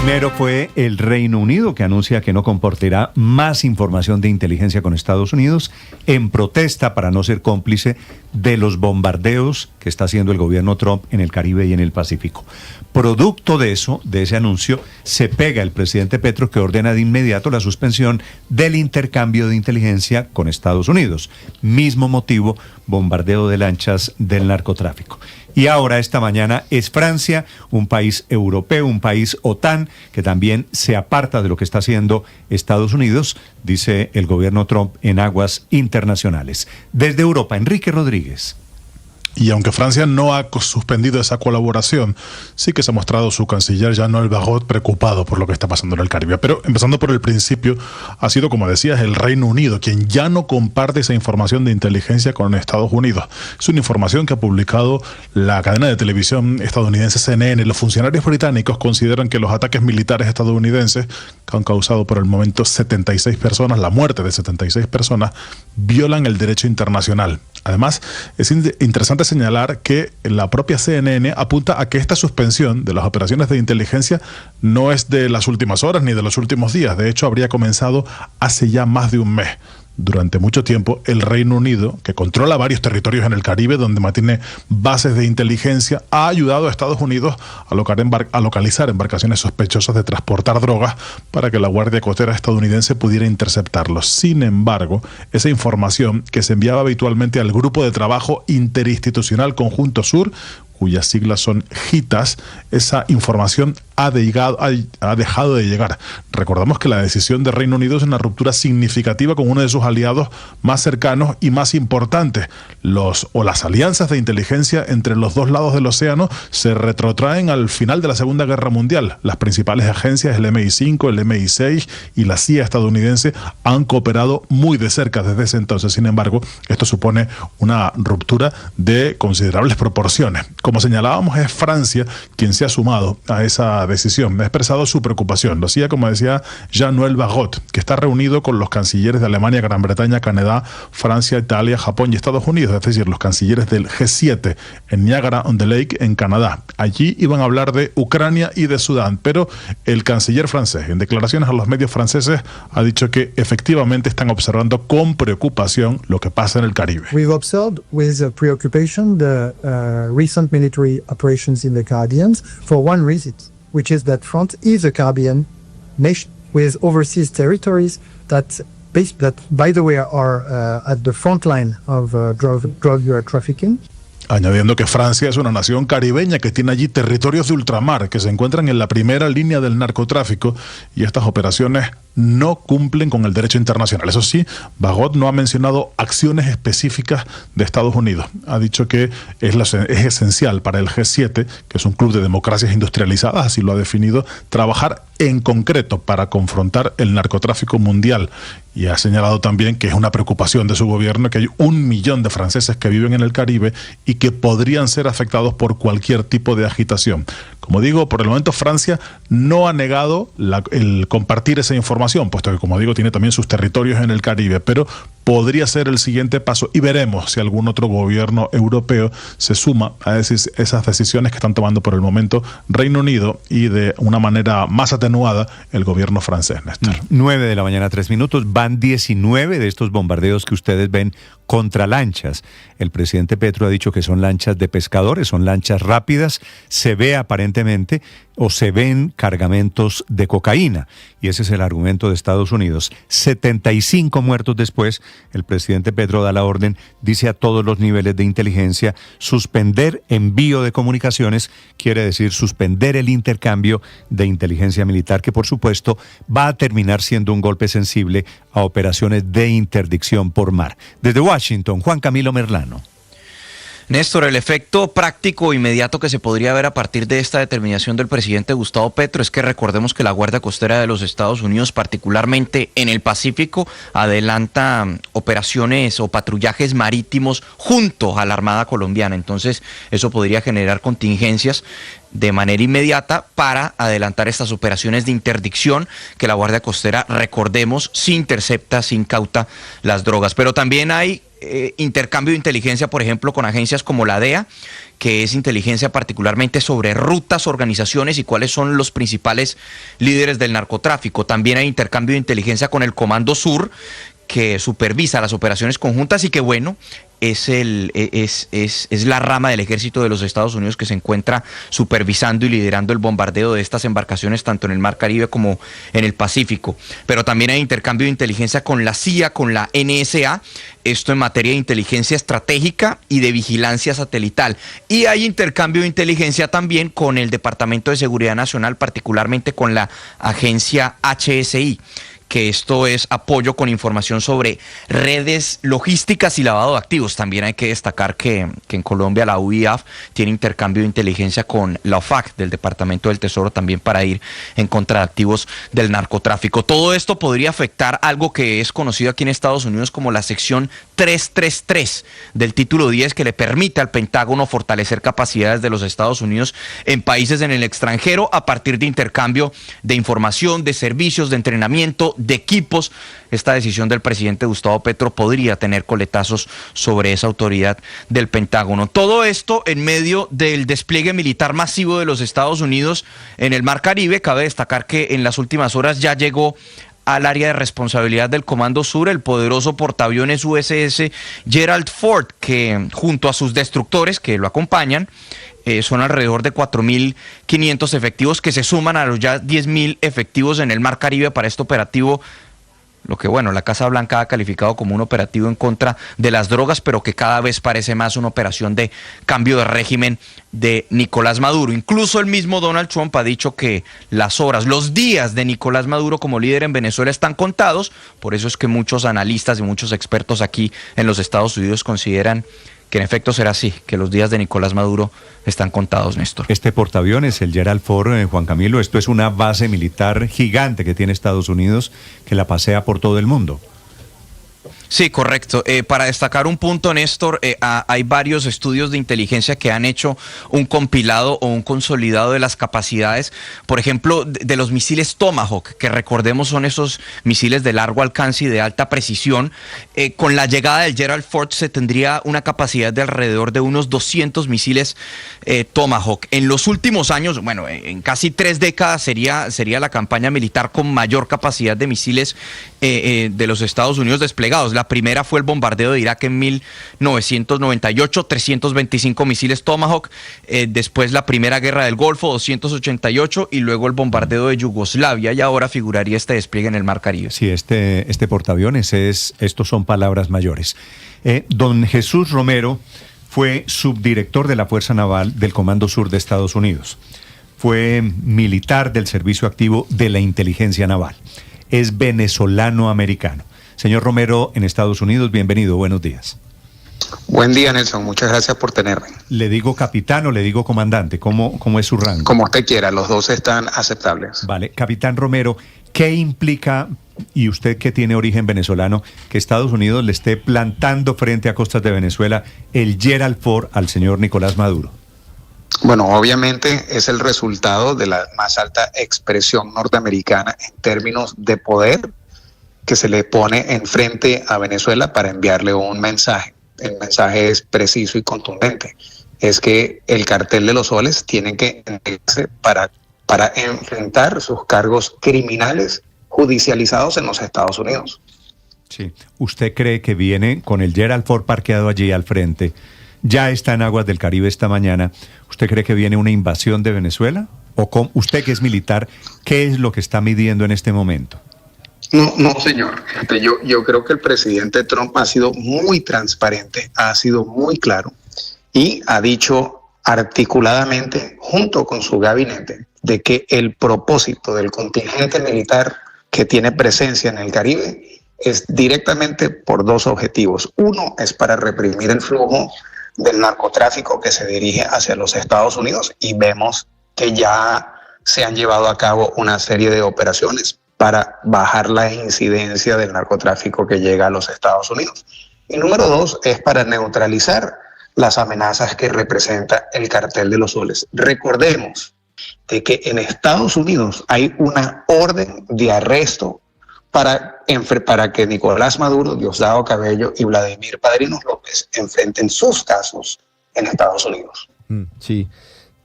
Primero fue el Reino Unido, que anuncia que no compartirá más información de inteligencia con Estados Unidos en protesta para no ser cómplice de los bombardeos que está haciendo el gobierno Trump en el Caribe y en el Pacífico. Producto de eso, de ese anuncio, se pega el presidente Petro, que ordena de inmediato la suspensión del intercambio de inteligencia con Estados Unidos. Mismo motivo, bombardeo de lanchas del narcotráfico. Y ahora, esta mañana, es Francia, un país europeo, un país OTAN, que también se aparta de lo que está haciendo Estados Unidos, dice el gobierno Trump, en aguas internacionales. Desde Europa, Enrique Rodríguez. Y aunque Francia no ha suspendido esa colaboración, sí que se ha mostrado su canciller Jean-Noël Barrot preocupado por lo que está pasando en el Caribe. Pero empezando por el principio, ha sido, como decías, el Reino Unido quien ya no comparte esa información de inteligencia con Estados Unidos. Es una información que ha publicado la cadena de televisión estadounidense CNN. Los funcionarios británicos consideran que los ataques militares estadounidenses, que han causado por el momento 76 personas, la muerte de 76 personas, violan el derecho internacional. Además, es interesante señalar que la propia CNN apunta a que esta suspensión de las operaciones de inteligencia no es de las últimas horas ni de los últimos días. De hecho, habría comenzado hace ya más de un mes. Durante mucho tiempo, el Reino Unido, que controla varios territorios en el Caribe donde mantiene bases de inteligencia, ha ayudado a Estados Unidos a localizar embarcaciones sospechosas de transportar drogas para que la Guardia Costera estadounidense pudiera interceptarlos. Sin embargo, esa información que se enviaba habitualmente al Grupo de Trabajo Interinstitucional Conjunto Sur, cuyas siglas son GITAS, esa información ha dejado de llegar. Recordamos que la decisión de Reino Unido es una ruptura significativa con uno de sus aliados más cercanos y más importantes. Las alianzas de inteligencia entre los dos lados del océano se retrotraen al final de la Segunda Guerra Mundial. Las principales agencias, el MI5, el MI6 y la CIA estadounidense, han cooperado muy de cerca desde ese entonces. Sin embargo, esto supone una ruptura de considerables proporciones. Como señalábamos, es Francia quien se ha sumado a esa decisión. Ha expresado su preocupación. Lo hacía, como decía, Jean-Noël Barrot, que está reunido con los cancilleres de Alemania, Gran Bretaña, Canadá, Francia, Italia, Japón y Estados Unidos, es decir, los cancilleres del G7 en Niagara-on-the-Lake, en Canadá. Allí iban a hablar de Ucrania y de Sudán, pero el canciller francés, en declaraciones a los medios franceses, ha dicho que efectivamente están observando con preocupación lo que pasa en el Caribe. We've observed with preoccupation the recent military operations in the Caribbean for one reason, which is that France is a Caribbean nation with overseas territories that, by the way, are at the front line of drug trafficking. Añadiendo que Francia es una nación caribeña que tiene allí territorios de ultramar que se encuentran en la primera línea del narcotráfico, y estas operaciones no cumplen con el derecho internacional. Eso sí, Barrot no ha mencionado acciones específicas de Estados Unidos. Ha dicho que es esencial para el G7, que es un club de democracias industrializadas, así lo ha definido, trabajar en concreto para confrontar el narcotráfico mundial. Y ha señalado también que es una preocupación de su gobierno que hay 1 millón de franceses que viven en el Caribe y que podrían ser afectados por cualquier tipo de agitación. Como digo, por el momento Francia no ha negado el compartir esa información, puesto que, como digo, tiene también sus territorios en el Caribe, pero podría ser el siguiente paso y veremos si algún otro gobierno europeo se suma a esas decisiones que están tomando por el momento Reino Unido y de una manera más atenuada el gobierno francés, Néstor. 9 de la mañana, 3 minutos. Van 19 de estos bombardeos que ustedes ven contra lanchas. El presidente Petro ha dicho que son lanchas de pescadores, son lanchas rápidas. Se ve aparentemente o se ven cargamentos de cocaína. Y ese es el argumento de Estados Unidos. 75 muertos después, el presidente Petro da la orden, dice a todos los niveles de inteligencia, suspender envío de comunicaciones, quiere decir suspender el intercambio de inteligencia militar, que por supuesto va a terminar siendo un golpe sensible a operaciones de interdicción por mar. Desde Washington, Juan Camilo Merlano. Néstor, el efecto práctico inmediato que se podría ver a partir de esta determinación del presidente Gustavo Petro es que recordemos que la Guardia Costera de los Estados Unidos, particularmente en el Pacífico, adelanta operaciones o patrullajes marítimos junto a la Armada colombiana. Entonces, eso podría generar contingencias. de manera inmediata para adelantar estas operaciones de interdicción que la Guardia Costera, recordemos, sí intercepta, sí incauta las drogas. Pero también hay intercambio de inteligencia, por ejemplo, con agencias como la DEA, que es inteligencia particularmente sobre rutas, organizaciones y cuáles son los principales líderes del narcotráfico. También hay intercambio de inteligencia con el Comando Sur, que supervisa las operaciones conjuntas y que, bueno, es la rama del ejército de los Estados Unidos que se encuentra supervisando y liderando el bombardeo de estas embarcaciones tanto en el Mar Caribe como en el Pacífico. Pero también hay intercambio de inteligencia con la CIA, con la NSA, esto en materia de inteligencia estratégica y de vigilancia satelital. Y hay intercambio de inteligencia también con el Departamento de Seguridad Nacional, particularmente con la agencia HSI, que esto es apoyo con información sobre redes logísticas y lavado de activos. También hay que destacar que en Colombia la UIAF tiene intercambio de inteligencia con la OFAC del Departamento del Tesoro también para ir en contra de activos del narcotráfico. Todo esto podría afectar algo que es conocido aquí en Estados Unidos como la sección 333 del título 10, que le permite al Pentágono fortalecer capacidades de los Estados Unidos en países en el extranjero a partir de intercambio de información, de servicios, de entrenamiento, de equipos. Esta decisión del presidente Gustavo Petro podría tener coletazos sobre esa autoridad del Pentágono. Todo esto en medio del despliegue militar masivo de los Estados Unidos en el Mar Caribe. Cabe destacar que en las últimas horas ya llegó al área de responsabilidad del Comando Sur el poderoso portaaviones USS Gerald Ford, que junto a sus destructores que lo acompañan, son alrededor de 4.500 efectivos que se suman a los ya 10.000 efectivos en el Mar Caribe para este operativo, lo que, bueno, la Casa Blanca ha calificado como un operativo en contra de las drogas, pero que cada vez parece más una operación de cambio de régimen de Nicolás Maduro. Incluso el mismo Donald Trump ha dicho que las horas, los días de Nicolás Maduro como líder en Venezuela están contados. Por eso es que muchos analistas y muchos expertos aquí en los Estados Unidos consideran que en efecto será así, que los días de Nicolás Maduro están contados, Néstor. Este portaaviones, el Gerald Ford, Juan Camilo, esto es una base militar gigante que tiene Estados Unidos, que la pasea por todo el mundo. Sí, correcto. Para destacar un punto, Néstor, hay varios estudios de inteligencia que han hecho un compilado o un consolidado de las capacidades, por ejemplo, de los misiles Tomahawk, que recordemos son esos misiles de largo alcance y de alta precisión. Con la llegada del Gerald Ford se tendría una capacidad de alrededor de unos 200 misiles Tomahawk. En los últimos años, bueno, en casi 3 décadas sería la campaña militar con mayor capacidad de misiles de los Estados Unidos desplegados. La primera fue el bombardeo de Irak en 1998, 325 misiles Tomahawk. Después la primera guerra del Golfo, 288, y luego el bombardeo de Yugoslavia, y ahora figuraría este despliegue en el Mar Caribe. Sí, este portaaviones estos son palabras mayores. Don Jesús Romero fue subdirector de la Fuerza Naval del Comando Sur de Estados Unidos. Fue militar del servicio activo de la inteligencia naval. Es venezolano-americano. Señor Romero, en Estados Unidos, bienvenido, buenos días. Buen día, Nelson, muchas gracias por tenerme. ¿Le digo capitán o le digo comandante? ¿Cómo es su rango? Como usted quiera, los dos están aceptables. Vale, capitán Romero, ¿qué implica, y usted que tiene origen venezolano, que Estados Unidos le esté plantando frente a costas de Venezuela el Gerald Ford al señor Nicolás Maduro? Bueno, obviamente es el resultado de la más alta expresión norteamericana en términos de poder que se le pone enfrente a Venezuela para enviarle un mensaje. El mensaje es preciso y contundente. Es que el cartel de los soles tiene que entregarse para enfrentar sus cargos criminales judicializados en los Estados Unidos. Sí. ¿Usted cree que viene con el Gerald Ford parqueado allí al frente? Ya está en aguas del Caribe esta mañana. ¿Usted cree que viene una invasión de Venezuela? ¿O usted que es militar, qué es lo que está midiendo en este momento? No, señor. Yo creo que el presidente Trump ha sido muy transparente, ha sido muy claro y ha dicho articuladamente, junto con su gabinete, de que el propósito del contingente militar que tiene presencia en el Caribe es directamente por 2 objetivos. Uno es para reprimir el flujo del narcotráfico que se dirige hacia los Estados Unidos, y vemos que ya se han llevado a cabo una serie de operaciones para bajar la incidencia del narcotráfico que llega a los Estados Unidos. Y número 2 es para neutralizar las amenazas que representa el cartel de los soles. Recordemos de que en Estados Unidos hay una orden de arresto para que Nicolás Maduro, Diosdado Cabello y Vladimir Padrinos López enfrenten sus casos en Estados Unidos. Sí.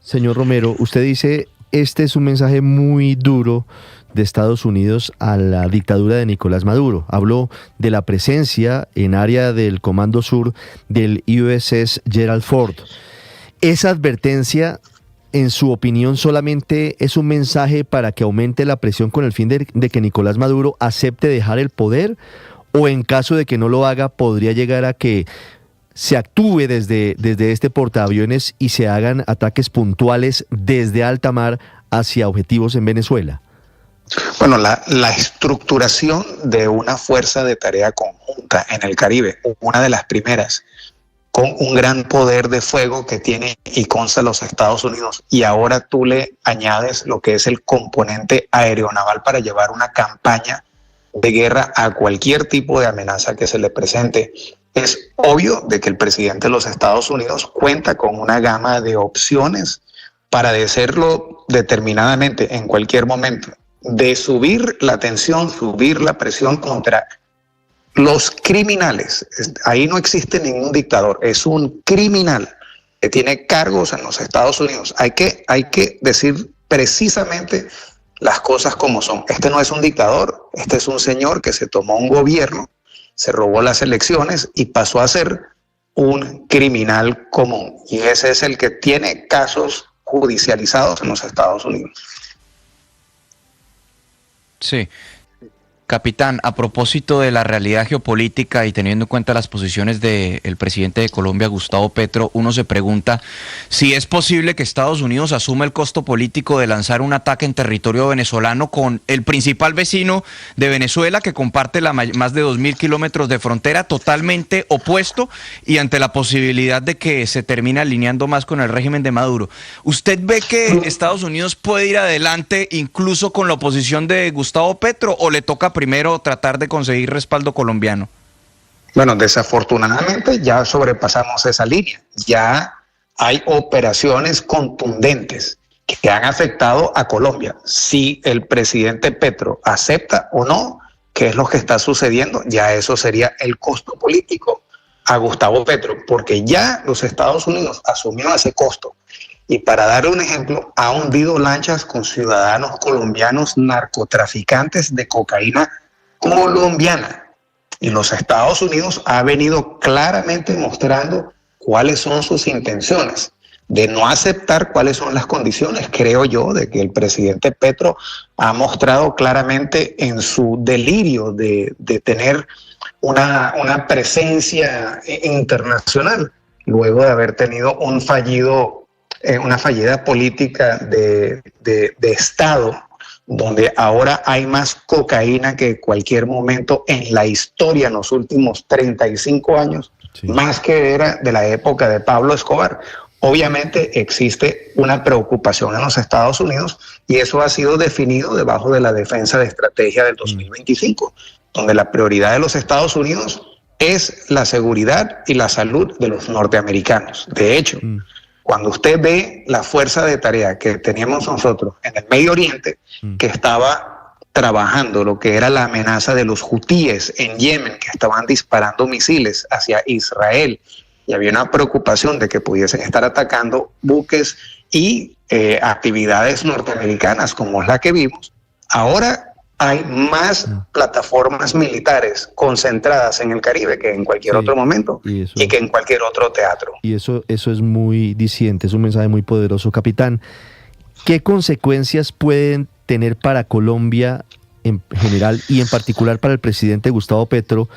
Señor Romero, usted dice, este es un mensaje muy duro de Estados Unidos a la dictadura de Nicolás Maduro. Habló de la presencia en área del Comando Sur del USS Gerald Ford. Esa advertencia, en su opinión, solamente es un mensaje para que aumente la presión con el fin de que Nicolás Maduro acepte dejar el poder, o en caso de que no lo haga, podría llegar a que se actúe desde este portaaviones y se hagan ataques puntuales desde alta mar hacia objetivos en Venezuela. Bueno, la estructuración de una fuerza de tarea conjunta en el Caribe, una de las primeras, con un gran poder de fuego que tiene y consta los Estados Unidos, y ahora tú le añades lo que es el componente aeronaval para llevar una campaña de guerra a cualquier tipo de amenaza que se le presente. Es obvio de que el presidente de los Estados Unidos cuenta con una gama de opciones para hacerlo determinadamente en cualquier momento, de subir la tensión, subir la presión contra los criminales. Ahí no existe ningún dictador, es un criminal que tiene cargos en los Estados Unidos. Hay que decir precisamente las cosas como son. Este no es un dictador, este es un señor que se tomó un gobierno, se robó las elecciones y pasó a ser un criminal común. Y ese es el que tiene casos judicializados en los Estados Unidos. Sí. Capitán, a propósito de la realidad geopolítica y teniendo en cuenta las posiciones del presidente de Colombia, Gustavo Petro, uno se pregunta si es posible que Estados Unidos asuma el costo político de lanzar un ataque en territorio venezolano con el principal vecino de Venezuela, que comparte más de 2.000 kilómetros de frontera, totalmente opuesto, y ante la posibilidad de que se termine alineando más con el régimen de Maduro. ¿Usted ve que Estados Unidos puede ir adelante incluso con la oposición de Gustavo Petro, o le toca primero tratar de conseguir respaldo colombiano? Bueno, desafortunadamente ya sobrepasamos esa línea. Ya hay operaciones contundentes que han afectado a Colombia. Si el presidente Petro acepta o no qué es lo que está sucediendo, ya eso sería el costo político a Gustavo Petro, porque ya los Estados Unidos asumieron ese costo. Y para dar un ejemplo, ha hundido lanchas con ciudadanos colombianos narcotraficantes de cocaína colombiana. Y los Estados Unidos ha venido claramente mostrando cuáles son sus intenciones, de no aceptar cuáles son las condiciones. Creo yo de que el presidente Petro ha mostrado claramente en su delirio de tener una presencia internacional, luego de haber tenido una fallida política de Estado, donde ahora hay más cocaína que cualquier momento en la historia en los últimos 35 años, sí, más que era de la época de Pablo Escobar. Obviamente existe una preocupación en los Estados Unidos y eso ha sido definido debajo de la defensa de estrategia del 2025, donde la prioridad de los Estados Unidos es la seguridad y la salud de los norteamericanos. De hecho, cuando usted ve la fuerza de tarea que teníamos nosotros en el Medio Oriente, que estaba trabajando lo que era la amenaza de los hutíes en Yemen, que estaban disparando misiles hacia Israel, y había una preocupación de que pudiesen estar atacando buques y actividades norteamericanas como la que vimos, ahora hay más plataformas militares concentradas en el Caribe que en cualquier otro momento y que en cualquier otro teatro. Y eso es muy diciente, es un mensaje muy poderoso. Capitán, ¿qué consecuencias pueden tener para Colombia en general y en particular para el presidente Gustavo Petro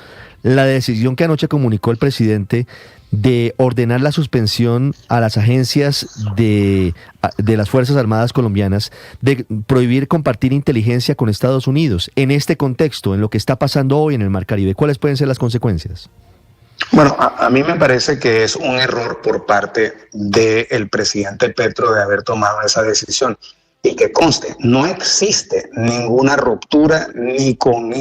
la decisión que anoche comunicó el presidente de ordenar la suspensión a las agencias de las Fuerzas Armadas colombianas, de prohibir compartir inteligencia con Estados Unidos? En este contexto, en lo que está pasando hoy en el Mar Caribe, ¿cuáles pueden ser las consecuencias? Bueno, a mí me parece que es un error por parte del presidente Petro de haber tomado esa decisión. Y que conste, no existe ninguna ruptura ni con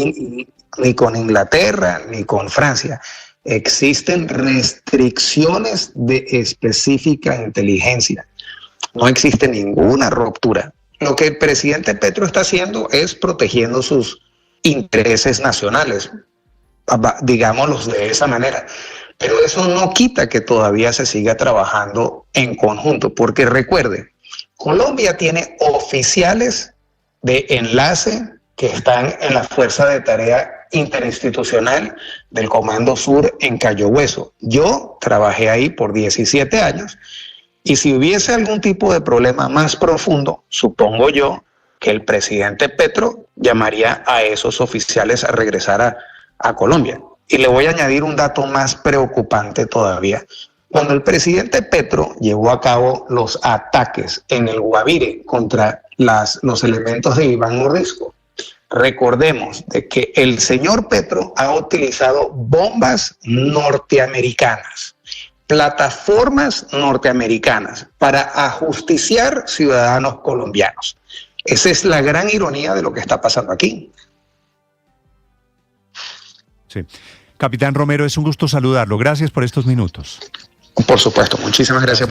Inglaterra ni con Francia. existen restricciones de específica inteligencia. No existe ninguna ruptura. Lo que el presidente Petro está haciendo es protegiendo sus intereses nacionales, digámoslos de esa manera. Pero eso no quita que todavía se siga trabajando en conjunto, porque recuerde, Colombia tiene oficiales de enlace que están en la Fuerza de Tarea Interinstitucional del Comando Sur en Cayo Hueso. Yo trabajé ahí por 17 años y si hubiese algún tipo de problema más profundo, supongo yo que el presidente Petro llamaría a esos oficiales a regresar a Colombia. Y le voy a añadir un dato más preocupante todavía. Cuando el presidente Petro llevó a cabo los ataques en el Guavire contra los elementos de Iván Mordisco, recordemos de que el señor Petro ha utilizado bombas norteamericanas, plataformas norteamericanas para ajusticiar ciudadanos colombianos. Esa es la gran ironía de lo que está pasando aquí. Sí. Capitán Romero, es un gusto saludarlo. Gracias por estos minutos. Por supuesto, muchísimas gracias.